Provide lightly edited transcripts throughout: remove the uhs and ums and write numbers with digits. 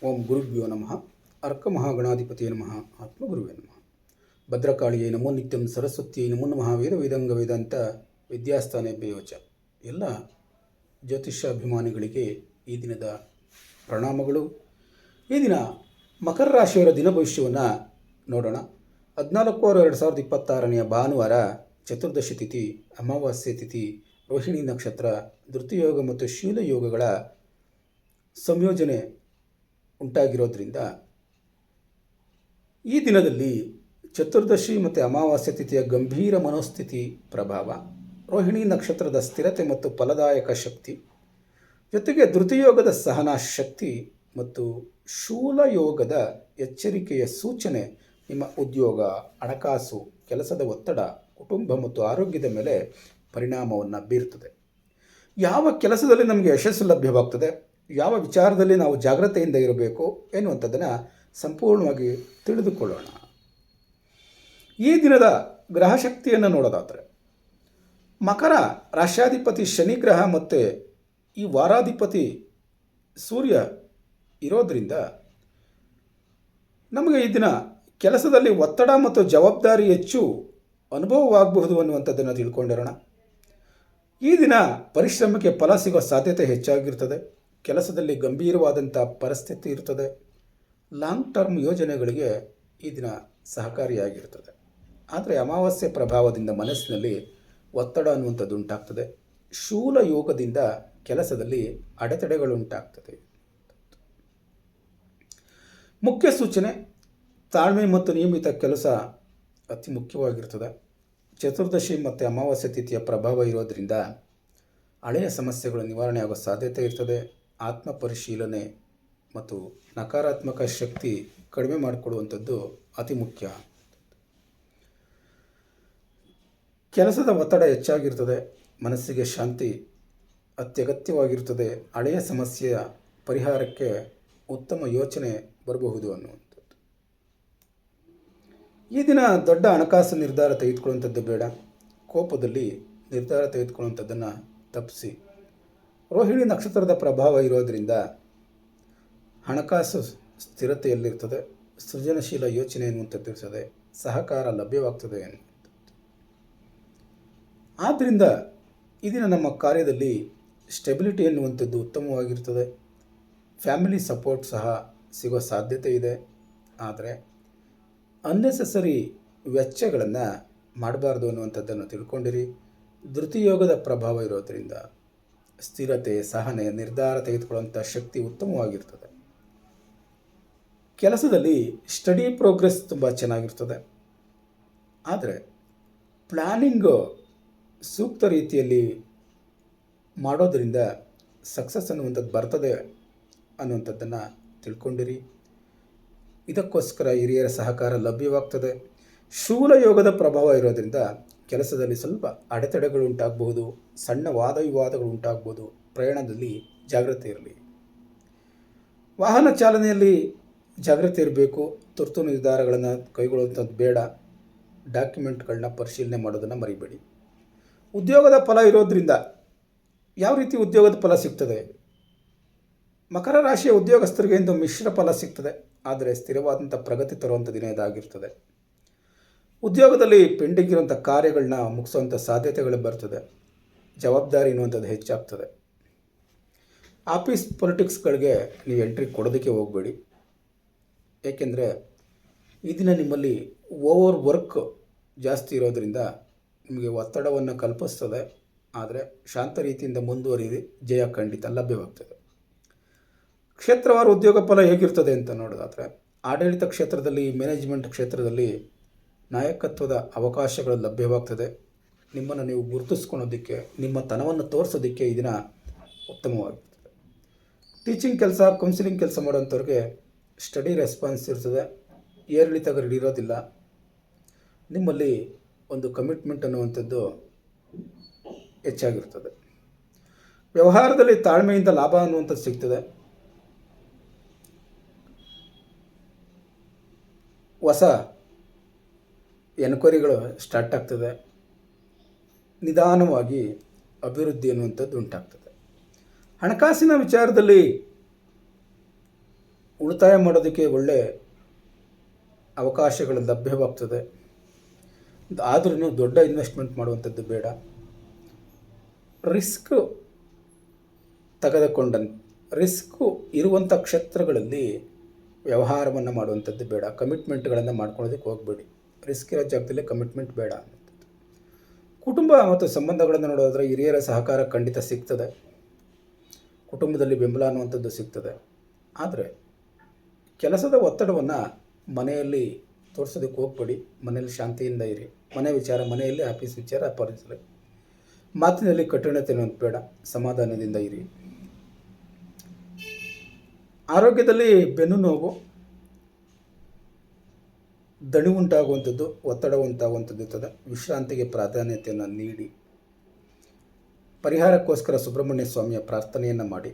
ಓಂ ಗುರುಭ್ಯೋ ನಮಃ. ಅರ್ಕಮಹಾಗಣಾಧಿಪತಿಯೇ ನಮಃ. ಆತ್ಮಗುರುವೇ ನಮಃ. ಭದ್ರಕಾಳಿಯೇ ನಮೋ ನಿತ್ಯಂ. ಸರಸ್ವತಿಯೇ ನಮೋ ನಮಃ. ವೇದ ವೇದಾಂಗ ವೇದಾಂತ ವಿದ್ಯಾಸ್ಥಾನೇಭ್ಯೋ ಚ. ಎಲ್ಲ ಜ್ಯೋತಿಷ್ಯ ಅಭಿಮಾನಿಗಳಿಗೆ ಈ ದಿನದ ಪ್ರಣಾಮಗಳು. ಈ ದಿನ ಮಕರ ರಾಶಿಯವರ ದಿನ ಭವಿಷ್ಯವನ್ನು ನೋಡೋಣ. 14/6/2026 ಭಾನುವಾರ, ಚತುರ್ದಶಿ ತಿಥಿ, ಅಮಾವಾಸ್ಯೆ ತಿಥಿ, ರೋಹಿಣಿ ನಕ್ಷತ್ರ, ಧೃತಿಯೋಗ ಮತ್ತು ಶೀಲಯೋಗಗಳ ಸಂಯೋಜನೆ ಉಂಟಾಗಿರೋದ್ರಿಂದ ಈ ದಿನದಲ್ಲಿ ಚತುರ್ದಶಿ ಮತ್ತು ಅಮಾವಾಸ್ಯೆ ತಿಥಿಯ ಗಂಭೀರ ಮನೋಸ್ಥಿತಿ ಪ್ರಭಾವ, ರೋಹಿಣಿ ನಕ್ಷತ್ರದ ಸ್ಥಿರತೆ ಮತ್ತು ಫಲದಾಯಕ ಶಕ್ತಿ, ಜೊತೆಗೆ ಧೃತಿಯೋಗದ ಸಹನಾ ಶಕ್ತಿ ಮತ್ತು ಶೂಲಯೋಗದ ಎಚ್ಚರಿಕೆಯ ಸೂಚನೆ ನಿಮ್ಮ ಉದ್ಯೋಗ, ಹಣಕಾಸು, ಕೆಲಸದ ಒತ್ತಡ, ಕುಟುಂಬ ಮತ್ತು ಆರೋಗ್ಯದ ಮೇಲೆ ಪರಿಣಾಮವನ್ನು ಬೀರುತ್ತದೆ. ಯಾವ ಕೆಲಸದಲ್ಲಿ ನಮಗೆ ಯಶಸ್ಸು ಲಭ್ಯವಾಗ್ತದೆ, ಯಾವ ವಿಚಾರದಲ್ಲಿ ನಾವು ಜಾಗ್ರತೆಯಿಂದ ಇರಬೇಕು ಎನ್ನುವಂಥದ್ದನ್ನು ಸಂಪೂರ್ಣವಾಗಿ ತಿಳಿದುಕೊಳ್ಳೋಣ. ಈ ದಿನದ ಗ್ರಹಶಕ್ತಿಯನ್ನು ನೋಡೋದಾದರೆ, ಮಕರ ರಾಶ್ಯಾಧಿಪತಿ ಶನಿ ಗ್ರಹ ಮತ್ತು ಈ ವಾರಾಧಿಪತಿ ಸೂರ್ಯ ಇರೋದರಿಂದ ನಮಗೆ ಈ ದಿನ ಕೆಲಸದಲ್ಲಿ ಒತ್ತಡ ಮತ್ತು ಜವಾಬ್ದಾರಿ ಹೆಚ್ಚು ಅನುಭವವಾಗಬಹುದು ಅನ್ನುವಂಥದ್ದನ್ನು ತಿಳ್ಕೊಂಡಿರೋಣ. ಈ ದಿನ ಪರಿಶ್ರಮಕ್ಕೆ ಫಲ ಸಿಗೋ ಸಾಧ್ಯತೆ ಹೆಚ್ಚಾಗಿರ್ತದೆ. ಕೆಲಸದಲ್ಲಿ ಗಂಭೀರವಾದಂಥ ಪರಿಸ್ಥಿತಿ ಇರ್ತದೆ. ಲಾಂಗ್ ಟರ್ಮ್ ಯೋಜನೆಗಳಿಗೆ ಈ ದಿನ ಸಹಕಾರಿಯಾಗಿರ್ತದೆ. ಆದರೆ ಅಮಾವಾಸ್ಯೆ ಪ್ರಭಾವದಿಂದ ಮನಸ್ಸಿನಲ್ಲಿ ಒತ್ತಡ ಅನ್ನುವಂಥದ್ದು ಉಂಟಾಗ್ತದೆ. ಶೂಲ ಯೋಗದಿಂದ ಕೆಲಸದಲ್ಲಿ ಅಡೆತಡೆಗಳುಂಟಾಗ್ತದೆ. ಮುಖ್ಯ ಸೂಚನೆ: ತಾಳ್ಮೆ ಮತ್ತು ನಿಯಮಿತ ಕೆಲಸ ಅತಿ ಮುಖ್ಯವಾಗಿರ್ತದೆ. ಚತುರ್ದಶಿ ಮತ್ತು ಅಮಾವಾಸ್ಯೆ ತಿಥಿಯ ಪ್ರಭಾವ ಇರೋದರಿಂದ ಹಳೆಯ ಸಮಸ್ಯೆಗಳು ನಿವಾರಣೆ ಆಗೋ ಸಾಧ್ಯತೆ ಇರ್ತದೆ. ಆತ್ಮ ಪರಿಶೀಲನೆ ಮತ್ತು ನಕಾರಾತ್ಮಕ ಶಕ್ತಿ ಕಡಿಮೆ ಮಾಡಿಕೊಡುವಂಥದ್ದು ಅತಿ ಮುಖ್ಯ. ಕೆಲಸದ ಒತ್ತಡ ಹೆಚ್ಚಾಗಿರ್ತದೆ. ಮನಸ್ಸಿಗೆ ಶಾಂತಿ ಅತ್ಯಗತ್ಯವಾಗಿರ್ತದೆ. ಹಳೆಯ ಸಮಸ್ಯೆಯ ಪರಿಹಾರಕ್ಕೆ ಉತ್ತಮ ಯೋಚನೆ ಬರಬಹುದು ಅನ್ನುವಂಥದ್ದು. ಈ ದಿನ ದೊಡ್ಡ ಹಣಕಾಸು ನಿರ್ಧಾರ ತೆಗೆದುಕೊಳ್ಳುವಂಥದ್ದು ಬೇಡ. ಕೋಪದಲ್ಲಿ ನಿರ್ಧಾರ ತೆಗೆದುಕೊಳ್ಳುವಂಥದ್ದನ್ನು ತಪ್ಪಿಸಿ. ರೋಹಿಣಿ ನಕ್ಷತ್ರದ ಪ್ರಭಾವ ಇರೋದರಿಂದ ಹಣಕಾಸು ಸ್ಥಿರತೆಯಲ್ಲಿರ್ತದೆ. ಸೃಜನಶೀಲ ಯೋಚನೆ ಎನ್ನುವಂಥದ್ದು ಇರ್ತದೆ. ಸಹಕಾರ ಲಭ್ಯವಾಗ್ತದೆ ಎನ್ನುವಂಥದ್ದು. ಆದ್ದರಿಂದ ಈ ದಿನ ನಮ್ಮ ಕಾರ್ಯದಲ್ಲಿ ಸ್ಟೆಬಿಲಿಟಿ ಎನ್ನುವಂಥದ್ದು ಉತ್ತಮವಾಗಿರ್ತದೆ. ಫ್ಯಾಮಿಲಿ ಸಪೋರ್ಟ್ ಸಹ ಸಿಗೋ ಸಾಧ್ಯತೆ ಇದೆ. ಆದರೆ ಅನ್ನೆಸೆಸರಿ ವೆಚ್ಚಗಳನ್ನು ಮಾಡಬಾರ್ದು ಅನ್ನುವಂಥದ್ದನ್ನು ತಿಳ್ಕೊಂಡಿರಿ. ಧೃತಿಯೋಗದ ಪ್ರಭಾವ ಇರೋದರಿಂದ ಸ್ಥಿರತೆ, ಸಹನೆ, ನಿರ್ಧಾರ ತೆಗೆದುಕೊಳ್ಳುವಂಥ ಶಕ್ತಿ ಉತ್ತಮವಾಗಿರ್ತದೆ. ಕೆಲಸದಲ್ಲಿ ಸ್ಟಡಿ ಪ್ರೋಗ್ರೆಸ್ ತುಂಬ ಚೆನ್ನಾಗಿರ್ತದೆ. ಆದರೆ ಪ್ಲ್ಯಾನಿಂಗು ಸೂಕ್ತ ರೀತಿಯಲ್ಲಿ ಮಾಡೋದರಿಂದ ಸಕ್ಸಸ್ ಅನ್ನುವಂಥದ್ದು ಬರ್ತದೆ ಅನ್ನುವಂಥದ್ದನ್ನು ತಿಳ್ಕೊಂಡಿರಿ. ಇದಕ್ಕೋಸ್ಕರ ಹಿರಿಯರ ಸಹಕಾರ ಲಭ್ಯವಾಗ್ತದೆ. ಶೂಲಯೋಗದ ಪ್ರಭಾವ ಇರೋದರಿಂದ ಕೆಲಸದಲ್ಲಿ ಸ್ವಲ್ಪ ಅಡೆತಡೆಗಳು ಉಂಟಾಗಬಹುದು. ಸಣ್ಣ ವಾದ ವಿವಾದಗಳು ಉಂಟಾಗ್ಬೋದು. ಪ್ರಯಾಣದಲ್ಲಿ ಜಾಗ್ರತೆ ಇರಲಿ. ವಾಹನ ಚಾಲನೆಯಲ್ಲಿ ಜಾಗ್ರತೆ ಇರಬೇಕು. ತುರ್ತು ನಿರ್ಧಾರಗಳನ್ನು ಕೈಗೊಳ್ಳುವಂಥದ್ದು ಬೇಡ. ಡಾಕ್ಯುಮೆಂಟ್ಗಳನ್ನ ಪರಿಶೀಲನೆ ಮಾಡೋದನ್ನು ಮರಿಬೇಡಿ. ಉದ್ಯೋಗದ ಫಲ ಇರೋದರಿಂದ ಯಾವ ರೀತಿ ಉದ್ಯೋಗದ ಫಲ ಸಿಗ್ತದೆ? ಮಕರ ರಾಶಿಯ ಉದ್ಯೋಗಸ್ಥರಿಗೆ ಇಂದು ಮಿಶ್ರ ಫಲ ಸಿಗ್ತದೆ. ಆದರೆ ಸ್ಥಿರವಾದಂಥ ಪ್ರಗತಿ ತರುವಂಥ ದಿನ ಇದಾಗಿರ್ತದೆ. ಉದ್ಯೋಗದಲ್ಲಿ ಪೆಂಡಿಂಗ್ ಇರುವಂಥ ಕಾರ್ಯಗಳನ್ನ ಮುಗಿಸುವಂಥ ಸಾಧ್ಯತೆಗಳು ಬರ್ತದೆ. ಜವಾಬ್ದಾರಿ ಅನ್ನುವಂಥದ್ದು ಹೆಚ್ಚಾಗ್ತದೆ. ಆಫೀಸ್ ಪೊಲಿಟಿಕ್ಸ್ಗಳಿಗೆ ನೀವು ಎಂಟ್ರಿ ಕೊಡೋದಕ್ಕೆ ಹೋಗಬೇಡಿ. ಏಕೆಂದರೆ ಈ ದಿನ ನಿಮ್ಮಲ್ಲಿ ಓವರ್ ವರ್ಕ್ ಜಾಸ್ತಿ ಇರೋದರಿಂದ ನಿಮಗೆ ಒತ್ತಡವನ್ನು ಕಲ್ಪಿಸ್ತದೆ. ಆದರೆ ಶಾಂತ ರೀತಿಯಿಂದ ಮುಂದುವರಿದು ಜಯ ಖಂಡಿತ ಲಭ್ಯವಾಗ್ತದೆ. ಕ್ಷೇತ್ರವಾರು ಉದ್ಯೋಗ ಫಲ ಹೇಗಿರ್ತದೆ ಅಂತ ನೋಡೋದಾದರೆ, ಆಡಳಿತ ಕ್ಷೇತ್ರದಲ್ಲಿ, ಮ್ಯಾನೇಜ್ಮೆಂಟ್ ಕ್ಷೇತ್ರದಲ್ಲಿ ನಾಯಕತ್ವದ ಅವಕಾಶಗಳು ಲಭ್ಯವಾಗ್ತದೆ. ನಿಮ್ಮನ್ನು ನೀವು ಗುರುತಿಸ್ಕೊಳ್ಳೋದಕ್ಕೆ, ನಿಮ್ಮ ತನವನ್ನು ತೋರಿಸೋದಕ್ಕೆ ಈ ದಿನ ಉತ್ತಮವಾಗಿರ್ತದೆ. ಟೀಚಿಂಗ್ ಕೆಲಸ, ಕೌನ್ಸಿಲಿಂಗ್ ಕೆಲಸ ಮಾಡೋಂಥವ್ರಿಗೆ ಸ್ಟಡಿ ರೆಸ್ಪಾನ್ಸ್ ಇರ್ತದೆ. ಏರಿಳಿತಗಳು ಇರೋದಿಲ್ಲ. ನಿಮ್ಮಲ್ಲಿ ಒಂದು ಕಮಿಟ್ಮೆಂಟ್ ಅನ್ನುವಂಥದ್ದು ಹೆಚ್ಚಾಗಿರ್ತದೆ. ವ್ಯವಹಾರದಲ್ಲಿ ತಾಳ್ಮೆಯಿಂದ ಲಾಭ ಅನ್ನುವಂಥದ್ದು ಸಿಗ್ತದೆ. ಹೊಸ ಎನ್ಕ್ವೈರಿಗಳು ಸ್ಟಾರ್ಟ್ ಆಗ್ತದೆ. ನಿಧಾನವಾಗಿ ಅಭಿವೃದ್ಧಿ ಅನ್ನುವಂಥದ್ದು ಉಂಟಾಗ್ತದೆ. ಹಣಕಾಸಿನ ವಿಚಾರದಲ್ಲಿ ಉಳಿತಾಯ ಮಾಡೋದಕ್ಕೆ ಒಳ್ಳೆ ಅವಕಾಶಗಳು ಲಭ್ಯವಾಗ್ತದೆ. ಆದ್ರೂ ದೊಡ್ಡ ಇನ್ವೆಸ್ಟ್ಮೆಂಟ್ ಮಾಡುವಂಥದ್ದು ಬೇಡ. ರಿಸ್ಕ್ ರಿಸ್ಕು ಇರುವಂಥ ಕ್ಷೇತ್ರಗಳಲ್ಲಿ ವ್ಯವಹಾರವನ್ನು ಮಾಡುವಂಥದ್ದು ಬೇಡ. ಕಮಿಟ್ಮೆಂಟ್ಗಳನ್ನು ಮಾಡ್ಕೊಳ್ಳೋದಕ್ಕೆ ಹೋಗಬೇಡಿ. ರಿಸ್ಕ್ ಇರೋ ಜಾಗದಲ್ಲಿ ಕಮಿಟ್ಮೆಂಟ್ ಬೇಡ. ಕುಟುಂಬ ಮತ್ತು ಸಂಬಂಧಗಳನ್ನು ನೋಡೋದಾದರೆ ಹಿರಿಯರ ಸಹಕಾರ ಖಂಡಿತ ಸಿಗ್ತದೆ. ಕುಟುಂಬದಲ್ಲಿ ಬೆಂಬಲ ಅನ್ನುವಂಥದ್ದು ಸಿಗ್ತದೆ. ಆದರೆ ಕೆಲಸದ ಒತ್ತಡವನ್ನು ಮನೆಯಲ್ಲಿ ತೋರಿಸೋದಕ್ಕೆ ಹೋಗಬೇಡಿ. ಮನೆಯಲ್ಲಿ ಶಾಂತಿಯಿಂದ ಇರಿ. ಮನೆ ವಿಚಾರ ಮನೆಯಲ್ಲಿ, ಆಫೀಸ್ ವಿಚಾರ ಆಫೀಸಲ್ಲಿ. ಮಾತಿನಲ್ಲಿ ಕಠಿಣತೆ ಅನ್ನೋದು ಬೇಡ. ಸಮಾಧಾನದಿಂದ ಇರಿ. ಆರೋಗ್ಯದಲ್ಲಿ ಬೆನ್ನು ನೋವು, ದಣಿ ಉಂಟಾಗುವಂಥದ್ದು, ಒತ್ತಡ ಉಂಟಾಗುವಂಥದ್ದು ಇರ್ತದೆ. ವಿಶ್ರಾಂತಿಗೆ ಪ್ರಾಧಾನ್ಯತೆಯನ್ನು ನೀಡಿ. ಪರಿಹಾರಕ್ಕೋಸ್ಕರ ಸುಬ್ರಹ್ಮಣ್ಯ ಸ್ವಾಮಿಯ ಪ್ರಾರ್ಥನೆಯನ್ನು ಮಾಡಿ.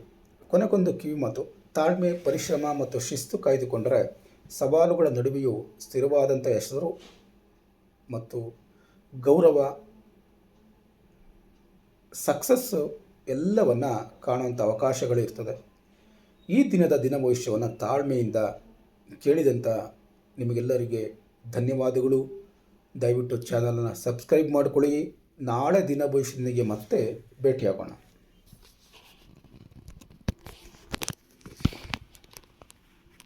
ಕೊನೆಗೊಂದು ಕಿವಿಮಾತು: ತಾಳ್ಮೆ, ಪರಿಶ್ರಮ ಮತ್ತು ಶಿಸ್ತು ಕಾಯ್ದುಕೊಂಡರೆ ಸವಾಲುಗಳ ನಡುವೆಯೂ ಸ್ಥಿರವಾದಂಥ ಹೆಸರು ಮತ್ತು ಗೌರವ, ಸಕ್ಸಸ್ಸು ಎಲ್ಲವನ್ನು ಕಾಣುವಂಥ ಅವಕಾಶಗಳು ಇರ್ತದೆ. ಈ ದಿನದ ದಿನಭವಿಷ್ಯವನ್ನು ತಾಳ್ಮೆಯಿಂದ ಕೇಳಿದಂಥ ನಿಮಗೆಲ್ಲರಿಗೆ ಧನ್ಯವಾದಗಳು. ದಯವಿಟ್ಟು ಚಾನಲನ್ನು ಸಬ್ಸ್ಕ್ರೈಬ್ ಮಾಡಿಕೊಳ್ಳಿ. ನಾಳೆ ದಿನಭವಿಷ್ಯದೊಂದಿಗೆ ಮತ್ತೆ ಭೇಟಿಯಾಗೋಣ.